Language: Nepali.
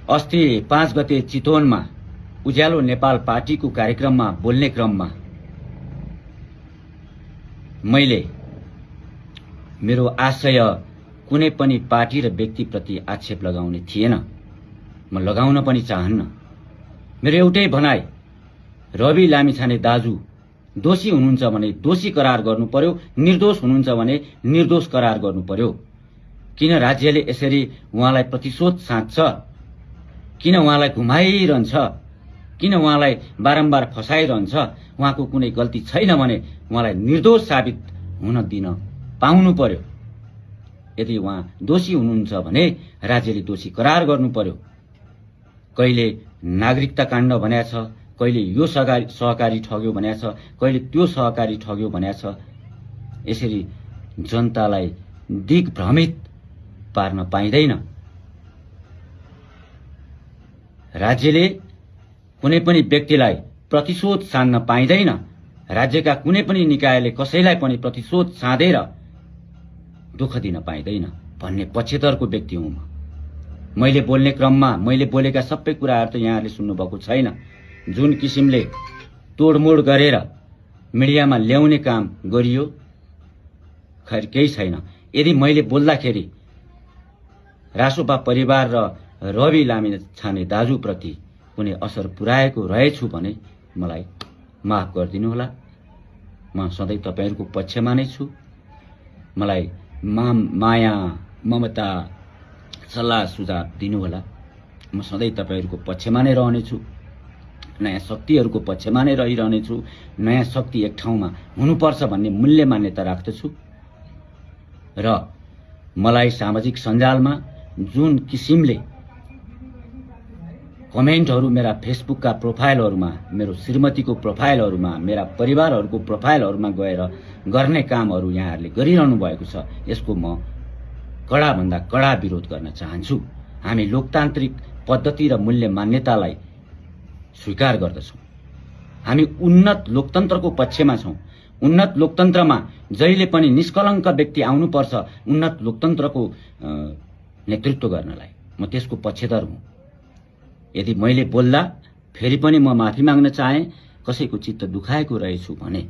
अस्ति 5 गते चितवनमा उज्यालो नेपाल पार्टीको कार्यक्रममा बोल्ने क्रममा मैले मेरो आशय कुनै पनि पार्टी र व्यक्तिप्रति आक्षेप लगाउने थिएन। म लगाउन पनि चाहन्न। मेरो एउटै भनाइ, रवि लामिछाने दाजु दोषी हुनुहुन्छ भने दोषी करार गर्नु पर्यो, निर्दोष हुनुहुन्छ भने निर्दोष करार गर्नु पर्यो। किन राज्यले यसरी उहाँलाई प्रतिशोध साध्छ? किन उहाँलाई घुमाइरहन्छ? किन उहाँलाई बारम्बार फसाइरहन्छ? उहाँको कुनै गल्ती छैन भने उहाँलाई निर्दोष साबित हुन दिन पाउनु पर्यो। यदि उहाँ दोषी हुनुहुन्छ भने राज्यले दोषी करार गर्नु पर्यो। कहिले नागरिकता काण्ड भनेको छ, कहिले यो सहकारी ठग्यो भनेको छ, कहिले त्यो सहकारी ठग्यो भनेको छ। यसरी जनतालाई दिग्भ्रमित पार्न पाइँदैन। राज्यले कुनै पनि व्यक्तिलाई प्रतिशोध सान्न पाइँदैन। राज्यका कुनै पनि निकायले कसैलाई पनि प्रतिशोध साँधेर दुःख दिन पाइँदैन भन्ने पक्षधरको व्यक्ति हुँ म। मैले बोल्ने क्रममा मैले बोलेका सबै कुराहरू त यहाँहरूले सुन्नुभएको छैन। जुन किसिमले तोडमोड गरेर मिडियामा ल्याउने काम गरियो, खैर केही छैन। यदि मैले बोल्दाखेरि रासोपा परिवार र रवि लामिछाने दाजुप्रति कुनै असर पुर्याएको रहेछु भने मलाई माफ गरिदिनुहोला। म सधैँ तपाईहरुको पक्षमा नै छु। मलाई माया ममता सल्लाह सुझाव दिनुहोला। म सधैँ तपाईहरुको पक्षमा नै रहनेछु। नयाँ शक्तिहरुको पक्षमा नै रहिरहनेछु। नयाँ शक्ति एक ठाउँमा हुनुपर्छ भन्ने मूल्य मान्यता राख्दछु र मलाई सामाजिक सञ्जालमा जुन किसिमले कमेन्टहरु मेरा फेसबुकका प्रोफाइलहरुमा, मेरो श्रीमतीको प्रोफाइलहरुमा, मेरा परिवारहरुको प्रोफाइलहरुमा गएर गर्ने कामहरु यहाँहरुले गरिरहनु भएको छ, यसको म कडा भन्दा कडा विरोध गर्न चाहन्छु। हामी लोकतान्त्रिक पद्धति र मूल्य मान्यतालाई स्वीकार गर्दछौं। हामी उन्नत लोकतन्त्रको पक्षमा छौं। उन्नत लोकतन्त्रमा जहिले पनि निष्कलङ्क व्यक्ति आउनुपर्छ उन्नत लोकतन्त्रको नेतृत्व गर्नलाई। म त्यसको पक्षधर हुँ। यदि मैले बोल्दा फेरि पनि म माफी माग्न चाहे, कसैको चित्त दुखाएको रहेछु भने